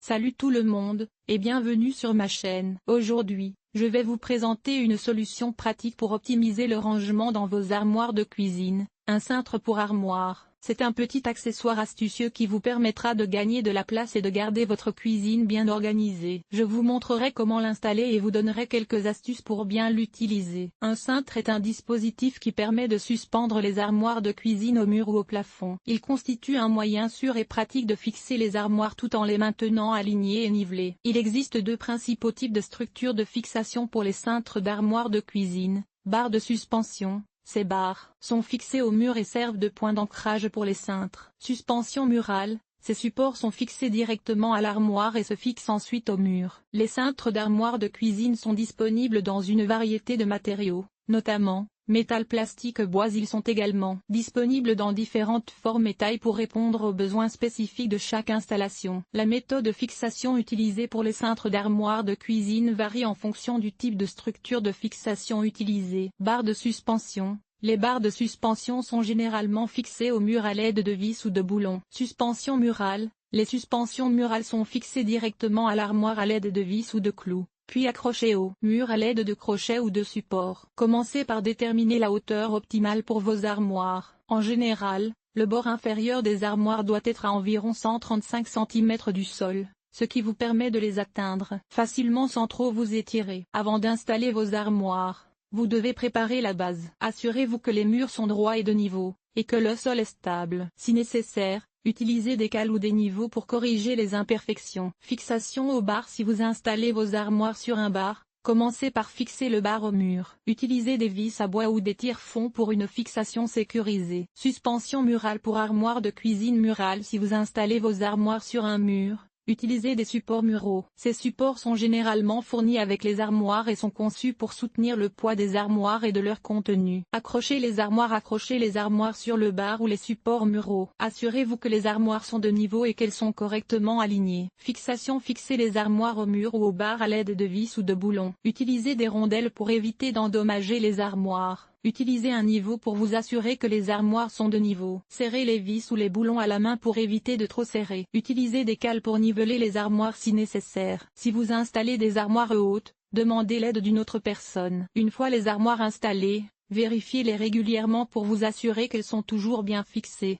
Salut tout le monde, et bienvenue sur ma chaîne. Aujourd'hui, je vais vous présenter une solution pratique pour optimiser le rangement dans vos armoires de cuisine, un cintre pour armoire. C'est un petit accessoire astucieux qui vous permettra de gagner de la place et de garder votre cuisine bien organisée. Je vous montrerai comment l'installer et vous donnerai quelques astuces pour bien l'utiliser. Un cintre est un dispositif qui permet de suspendre les armoires de cuisine au mur ou au plafond. Il constitue un moyen sûr et pratique de fixer les armoires tout en les maintenant alignées et nivelées. Il existe deux principaux types de structures de fixation pour les cintres d'armoires de cuisine. Barres de suspension. Ces barres sont fixées au mur et servent de point d'ancrage pour les cintres. Suspension murale, ces supports sont fixés directement à l'armoire et se fixent ensuite au mur. Les cintres d'armoire de cuisine sont disponibles dans une variété de matériaux, notamment métal, plastique, bois. Ils sont également disponibles dans différentes formes et tailles pour répondre aux besoins spécifiques de chaque installation. La méthode de fixation utilisée pour les cintres d'armoire de cuisine varie en fonction du type de structure de fixation utilisée. Barres de suspension. Les barres de suspension sont généralement fixées au mur à l'aide de vis ou de boulons. Suspension murale. Les suspensions murales sont fixées directement à l'armoire à l'aide de vis ou de clous, puis accrochées au mur à l'aide de crochets ou de supports. Commencez par déterminer la hauteur optimale pour vos armoires. En général, le bord inférieur des armoires doit être à environ 135 cm du sol, ce qui vous permet de les atteindre facilement sans trop vous étirer. Avant d'installer vos armoires, vous devez préparer la base. Assurez-vous que les murs sont droits et de niveau, et que le sol est stable. Si nécessaire, utilisez des cales ou des niveaux pour corriger les imperfections. Fixation aux barres. Si vous installez vos armoires sur un bar, commencez par fixer le bar au mur. Utilisez des vis à bois ou des tire-fonds pour une fixation sécurisée. Suspension murale pour armoire de cuisine murale. Si vous installez vos armoires sur un mur, utilisez des supports muraux. Ces supports sont généralement fournis avec les armoires et sont conçus pour soutenir le poids des armoires et de leur contenu. Accrochez les armoires. Accrochez les armoires sur le bar ou les supports muraux. Assurez-vous que les armoires sont de niveau et qu'elles sont correctement alignées. Fixation. Fixez les armoires au mur ou au bar à l'aide de vis ou de boulons. Utilisez des rondelles pour éviter d'endommager les armoires. Utilisez un niveau pour vous assurer que les armoires sont de niveau. Serrez les vis ou les boulons à la main pour éviter de trop serrer. Utilisez des cales pour niveler les armoires si nécessaire. Si vous installez des armoires hautes, demandez l'aide d'une autre personne. Une fois les armoires installées, vérifiez-les régulièrement pour vous assurer qu'elles sont toujours bien fixées.